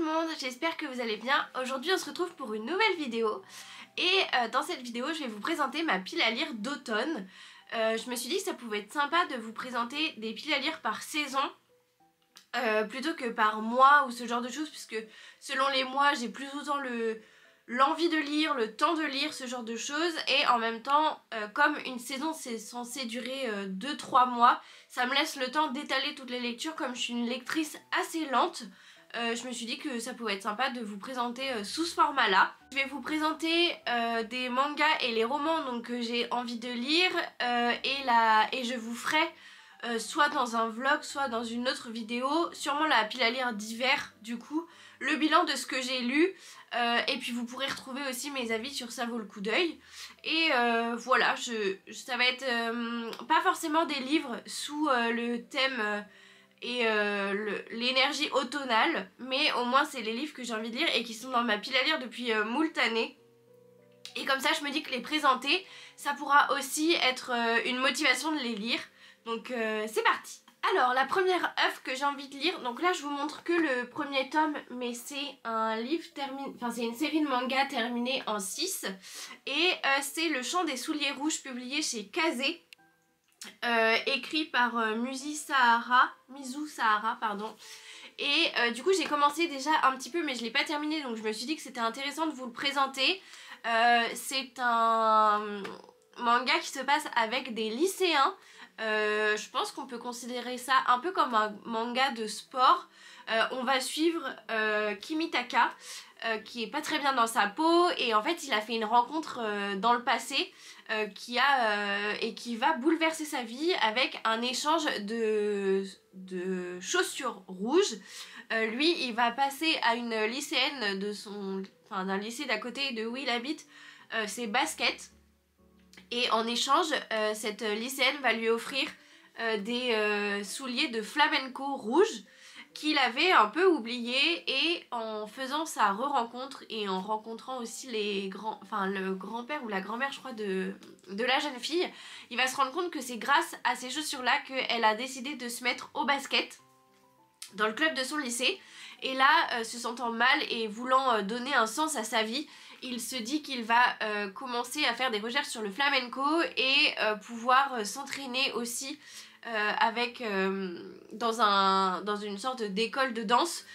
monde, j'espère que vous allez bien. Aujourd'hui on se retrouve pour une nouvelle vidéo et dans cette vidéo je vais vous présenter ma pile à lire d'automne. Je me suis dit que ça pouvait être sympa de vous présenter des piles à lire par saison plutôt que par mois ou ce genre de choses, puisque selon les mois j'ai plus autant l'envie de lire, le temps de lire, ce genre de choses. Et en même temps, comme une saison c'est censé durer 2-3 mois, ça me laisse le temps d'étaler toutes les lectures. Comme je suis une lectrice assez lente, je me suis dit que ça pouvait être sympa de vous présenter sous ce format là. Je vais vous présenter des mangas et les romans donc, que j'ai envie de lire et je vous ferai soit dans un vlog, soit dans une autre vidéo, sûrement la pile à lire d'hiver du coup, le bilan de ce que j'ai lu et puis vous pourrez retrouver aussi mes avis sur ça vaut le coup d'œil. Et voilà, ça va être pas forcément des livres sous le thème et l'énergie automnale, mais au moins c'est les livres que j'ai envie de lire et qui sont dans ma pile à lire depuis moult années. Et comme ça je me dis que les présenter, ça pourra aussi être une motivation de les lire. Donc c'est parti. Alors la première œuvre que j'ai envie de lire, donc là je vous montre que le premier tome, mais c'est un livre terminé, enfin c'est une série de mangas terminée en 6 et c'est Le Chant des Souliers Rouges publié chez Kazé, écrit par Mizu Sahara pardon. Et du coup j'ai commencé déjà un petit peu mais je l'ai pas terminé, donc je me suis dit que c'était intéressant de vous le présenter. C'est un manga qui se passe avec des lycéens. Je pense qu'on peut considérer ça un peu comme un manga de sport. On va suivre Kimitaka qui est pas très bien dans sa peau et en fait il a fait une rencontre dans le passé et qui va bouleverser sa vie avec un échange de chaussures rouges. Lui il va passer à une lycéenne d'un lycée d'à côté de où il habite ses baskets. Et en échange, cette lycéenne va lui offrir des souliers de flamenco rouge qu'il avait un peu oublié. Et en faisant sa re-rencontre et en rencontrant aussi le grand-père ou la grand-mère je crois de la jeune fille, il va se rendre compte que c'est grâce à ces chaussures-là qu'elle a décidé de se mettre au basket dans le club de son lycée. Et là, se sentant mal et voulant donner un sens à sa vie, il se dit qu'il va commencer à faire des recherches sur le flamenco et pouvoir s'entraîner aussi dans une sorte d'école de danse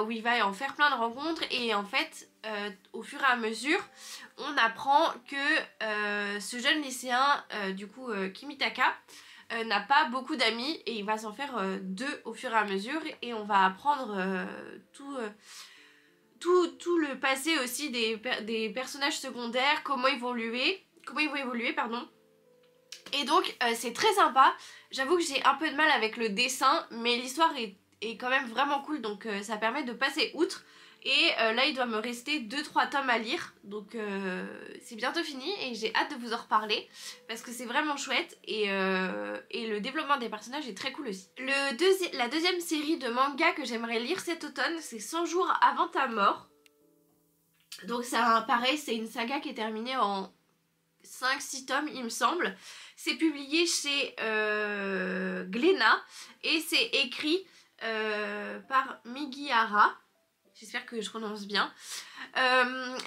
où il va en faire plein de rencontres. Et en fait, au fur et à mesure, on apprend que ce jeune lycéen, Kimitaka, n'a pas beaucoup d'amis et il va s'en faire deux au fur et à mesure. Et on va apprendre tout le passé aussi des personnages secondaires, comment ils vont évoluer pardon. Et donc c'est très sympa. J'avoue que j'ai un peu de mal avec le dessin, mais l'histoire est quand même vraiment cool, donc ça permet de passer outre. Et là il doit me rester 2-3 tomes à lire, donc c'est bientôt fini et j'ai hâte de vous en reparler parce que c'est vraiment chouette et le développement des personnages est très cool aussi. La deuxième série de manga que j'aimerais lire cet automne, c'est 100 jours avant ta mort. Donc pareil, c'est une saga qui est terminée en 5-6 tomes il me semble. C'est publié chez Glénat et c'est écrit par Migihara. J'espère que je prononce bien.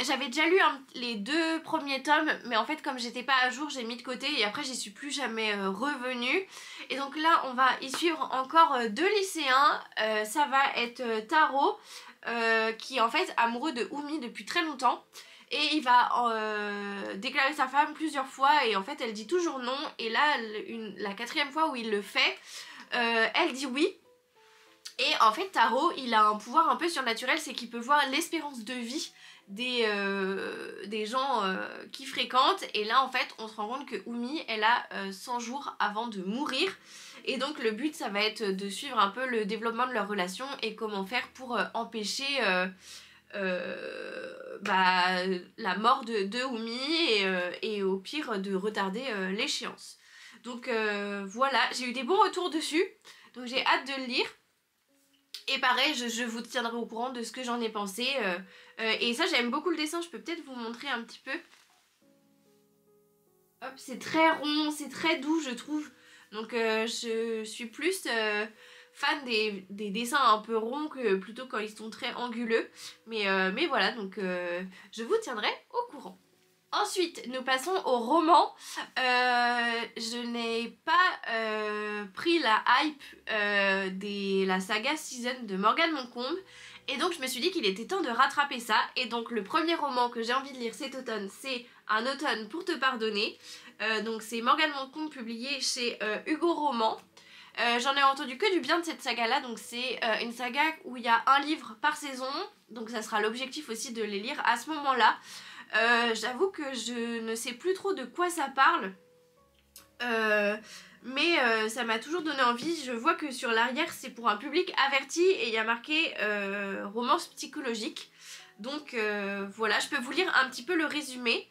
J'avais déjà lu les 2 premiers tomes, mais en fait comme j'étais pas à jour, j'ai mis de côté et après j'y suis plus jamais revenue. Et donc là on va y suivre encore 2 lycéens. Ça va être Taro qui est en fait amoureux de Umi depuis très longtemps. Et il va déclarer sa femme plusieurs fois et en fait elle dit toujours non. Et là la 4e fois où il le fait, elle dit oui. Et en fait Taro il a un pouvoir un peu surnaturel, c'est qu'il peut voir l'espérance de vie des gens qu'il fréquente. Et là en fait on se rend compte que Umi elle a 100 jours avant de mourir. Et donc le but ça va être de suivre un peu le développement de leur relation et comment faire pour empêcher la mort de Umi et au pire de retarder l'échéance. Donc voilà, j'ai eu des bons retours dessus, donc j'ai hâte de le lire. Et pareil, je vous tiendrai au courant de ce que j'en ai pensé. Et ça, j'aime beaucoup le dessin, je peux peut-être vous montrer un petit peu. Hop, c'est très rond, c'est très doux je trouve. Donc je suis plus fan des dessins un peu ronds que plutôt quand ils sont très anguleux. Mais voilà, donc je vous tiendrai au courant. Ensuite, nous passons au roman. Je n'ai pas pris la hype de la saga Season de Morgane Moncombe. Et donc je me suis dit qu'il était temps de rattraper ça. Et donc le premier roman que j'ai envie de lire cet automne, c'est Un automne pour te pardonner. Donc c'est Morgane Moncombe publié chez Hugo Roman. J'en ai entendu que du bien de cette saga là, donc c'est une saga où il y a un livre par saison, donc ça sera l'objectif aussi de les lire à ce moment là. J'avoue que je ne sais plus trop de quoi ça parle, mais ça m'a toujours donné envie. Je vois que sur l'arrière c'est pour un public averti et il y a marqué romance psychologique, donc voilà, je peux vous lire un petit peu le résumé.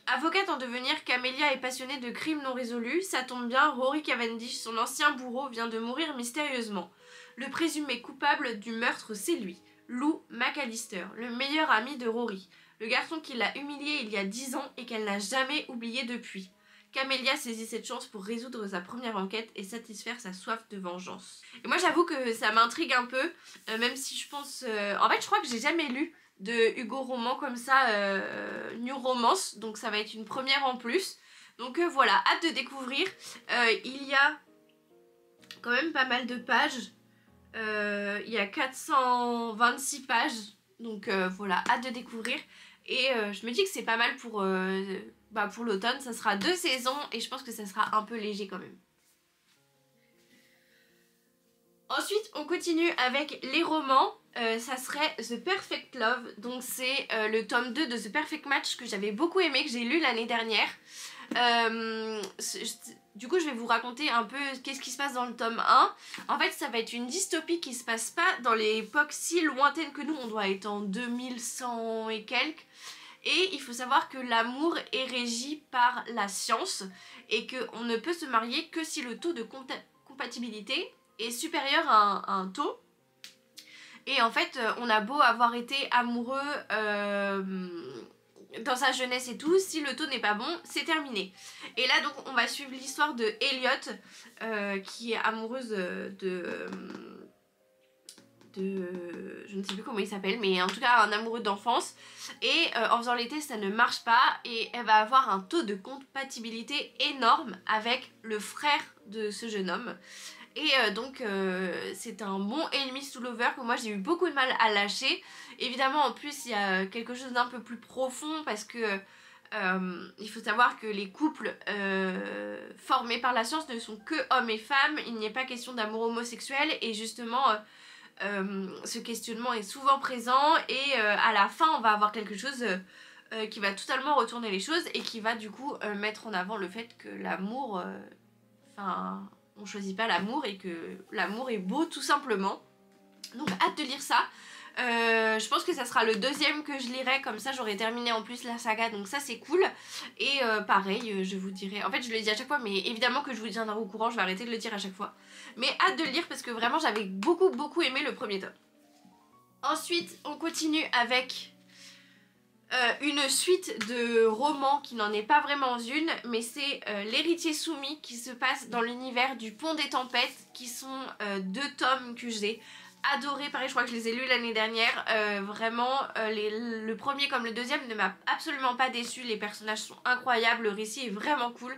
Avocate en devenir, Camélia est passionnée de crimes non résolus. Ça tombe bien, Rory Cavendish, son ancien bourreau, vient de mourir mystérieusement. Le présumé coupable du meurtre, c'est lui, Lou McAllister, le meilleur ami de Rory, le garçon qui l'a humiliée il y a 10 ans et qu'elle n'a jamais oublié depuis. Camélia saisit cette chance pour résoudre sa première enquête et satisfaire sa soif de vengeance. Et moi j'avoue que ça m'intrigue un peu, même si je pense... En fait je crois que j'ai jamais lu de Hugo Roman comme ça, New Romance, donc ça va être une première en plus. Donc voilà, hâte de découvrir. Il y a quand même pas mal de pages, il y a 426 pages, donc voilà, hâte de découvrir. Et je me dis que c'est pas mal pour l'automne, ça sera 2 saisons et je pense que ça sera un peu léger quand même. Ensuite, on continue avec les romans. Ça serait The Perfect Love. Donc c'est le tome 2 de The Perfect Match que j'avais beaucoup aimé, que j'ai lu l'année dernière. Du coup, je vais vous raconter un peu qu'est-ce qui se passe dans le tome 1. En fait, ça va être une dystopie qui se passe pas dans l'époque si lointaine que nous. On doit être en 2100 et quelques. Et il faut savoir que l'amour est régi par la science et qu'on ne peut se marier que si le taux de compatibilité est supérieur à un taux. Et en fait, on a beau avoir été amoureux dans sa jeunesse et tout, si le taux n'est pas bon, c'est terminé. Et là, donc, on va suivre l'histoire de Elliot, qui est amoureuse je ne sais plus comment il s'appelle, mais en tout cas un amoureux d'enfance. Et en faisant les tests, ça ne marche pas. Et elle va avoir un taux de compatibilité énorme avec le frère de ce jeune homme. Et donc c'est un bon enemies to lover que moi j'ai eu beaucoup de mal à lâcher. Évidemment en plus il y a quelque chose d'un peu plus profond parce que il faut savoir que les couples formés par la science ne sont que hommes et femmes. Il n'y a pas question d'amour homosexuel et justement ce questionnement est souvent présent. Et à la fin on va avoir quelque chose qui va totalement retourner les choses et qui va du coup mettre en avant le fait que l'amour... on choisit pas l'amour et que l'amour est beau tout simplement. Donc hâte de lire ça. Je pense que ça sera le 2e que je lirai, comme ça j'aurai terminé en plus la saga, donc ça c'est cool. Et pareil, je vous dirai, en fait je le dis à chaque fois mais évidemment que je vous tiendrai au courant, je vais arrêter de le dire à chaque fois. Mais hâte de le lire parce que vraiment j'avais beaucoup aimé le premier tome. Ensuite on continue avec... une suite de romans qui n'en est pas vraiment une, mais c'est L'héritier soumis qui se passe dans l'univers du Pont des Tempêtes, qui sont 2 tomes que j'ai adorés. Pareil, je crois que je les ai lus l'année dernière. Vraiment, le premier comme le deuxième ne m'a absolument pas déçu. Les personnages sont incroyables, le récit est vraiment cool.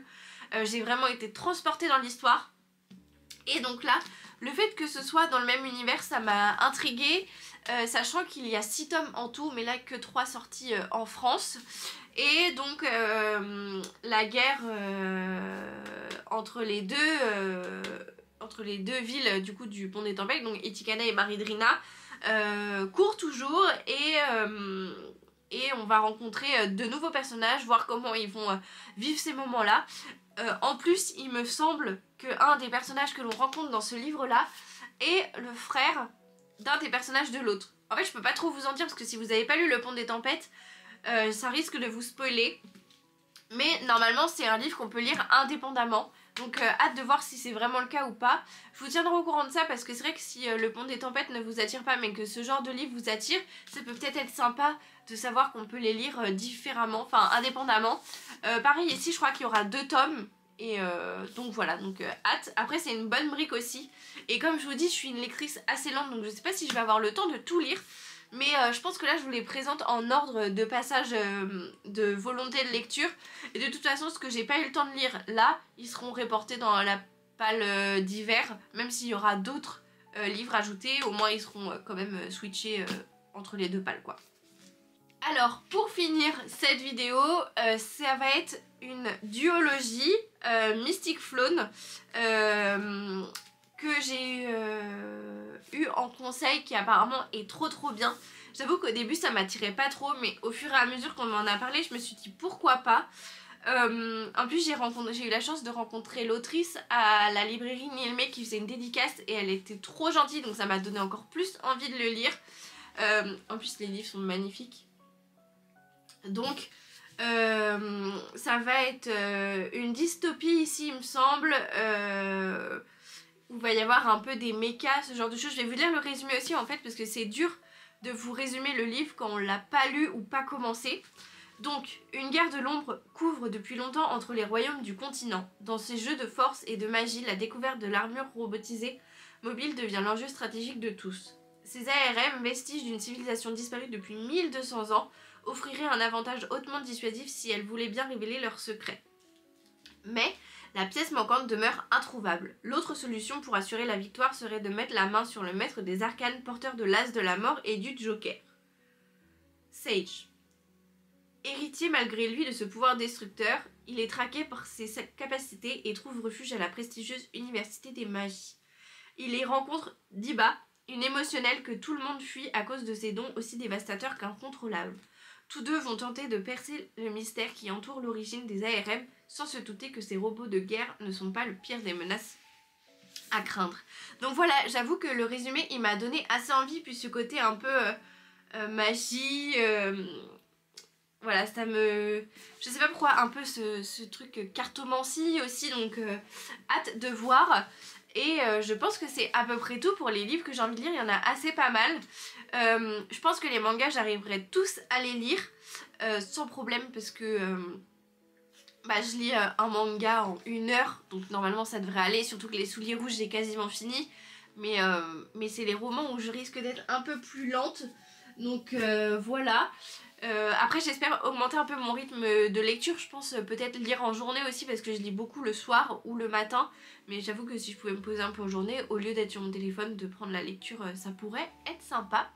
J'ai vraiment été transportée dans l'histoire. Et donc là, le fait que ce soit dans le même univers, ça m'a intriguée. Sachant qu'il y a 6 tomes en tout, mais là que 3 sortis en France. Et donc la guerre entre les deux villes du coup du Pont des Tempêtes, donc Etikana et Maridrina, court toujours. Et on va rencontrer de nouveaux personnages, voir comment ils vont vivre ces moments-là. En plus, il me semble qu'un des personnages que l'on rencontre dans ce livre-là est le frère d'un des personnages de l'autre. En fait je peux pas trop vous en dire parce que si vous avez pas lu Le Pont des Tempêtes, ça risque de vous spoiler. Mais normalement c'est un livre qu'on peut lire indépendamment. Donc hâte de voir si c'est vraiment le cas ou pas. Je vous tiendrai au courant de ça parce que c'est vrai que si Le Pont des Tempêtes ne vous attire pas mais que ce genre de livre vous attire, ça peut peut-être être sympa de savoir qu'on peut les lire différemment, enfin indépendamment. Pareil ici je crois qu'il y aura 2 tomes. Et donc voilà, donc hâte. Après c'est une bonne brique aussi. Et comme je vous dis, je suis une lectrice assez lente, donc je sais pas si je vais avoir le temps de tout lire. Mais je pense que là je vous les présente en ordre de passage de volonté de lecture. Et de toute façon, ce que j'ai pas eu le temps de lire là, ils seront reportés dans la palle d'hiver. Même s'il y aura d'autres livres ajoutés, au moins ils seront quand même switchés entre les deux palles quoi. Alors pour finir cette vidéo, ça va être une duologie Mystic Flown que j'ai eu en conseil, qui apparemment est trop bien. J'avoue qu'au début ça m'attirait pas trop, mais au fur et à mesure qu'on m'en a parlé, je me suis dit pourquoi pas. En plus j'ai eu la chance de rencontrer l'autrice à la librairie Nielmé qui faisait une dédicace et elle était trop gentille, donc ça m'a donné encore plus envie de le lire. En plus les livres sont magnifiques. Donc ça va être une dystopie ici il me semble, où il va y avoir un peu des mechas, ce genre de choses. Je vais vous lire le résumé aussi en fait parce que c'est dur de vous résumer le livre quand on l'a pas lu ou pas commencé. Donc, une guerre de l'ombre couvre depuis longtemps entre les royaumes du continent. Dans ces jeux de force et de magie, la découverte de l'armure robotisée mobile devient l'enjeu stratégique de tous. Ces ARM, vestiges d'une civilisation disparue depuis 1200 ans, offriraient un avantage hautement dissuasif si elles voulaient bien révéler leurs secrets. Mais la pièce manquante demeure introuvable. L'autre solution pour assurer la victoire serait de mettre la main sur le maître des arcanes, porteur de l'as de la mort et du Joker. Sage. Héritier malgré lui de ce pouvoir destructeur, il est traqué par ses capacités et trouve refuge à la prestigieuse Université des Magies. Il y rencontre Diba, une émotionnelle que tout le monde fuit à cause de ses dons aussi dévastateurs qu'incontrôlables. Tous deux vont tenter de percer le mystère qui entoure l'origine des ARM sans se douter que ces robots de guerre ne sont pas le pire des menaces à craindre. Donc voilà, j'avoue que le résumé il m'a donné assez envie, puis ce côté un peu magie, voilà, ça me... Je sais pas pourquoi, un peu ce truc cartomancie aussi, donc hâte de voir. Et je pense que c'est à peu près tout pour les livres que j'ai envie de lire, il y en a assez pas mal. Je pense que les mangas, j'arriverai tous à les lire sans problème parce que je lis un manga en 1 heure, donc normalement ça devrait aller, surtout que les souliers rouges j'ai quasiment fini. Mais c'est les romans où je risque d'être un peu plus lente, donc voilà. Après j'espère augmenter un peu mon rythme de lecture, je pense peut-être lire en journée aussi parce que je lis beaucoup le soir ou le matin, mais j'avoue que si je pouvais me poser un peu en journée au lieu d'être sur mon téléphone, de prendre la lecture, ça pourrait être sympa.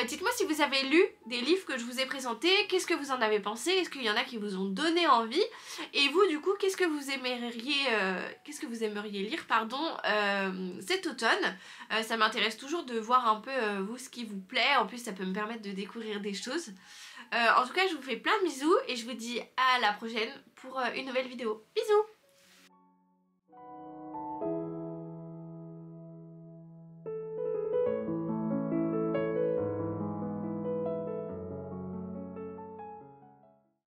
Dites-moi si vous avez lu des livres que je vous ai présentés, qu'est-ce que vous en avez pensé, est-ce qu'il y en a qui vous ont donné envie, et vous du coup qu'est-ce que vous aimeriez lire cet automne. Ça m'intéresse toujours de voir un peu vous ce qui vous plaît, en plus ça peut me permettre de découvrir des choses. En tout cas je vous fais plein de bisous et je vous dis à la prochaine pour une nouvelle vidéo. Bisous.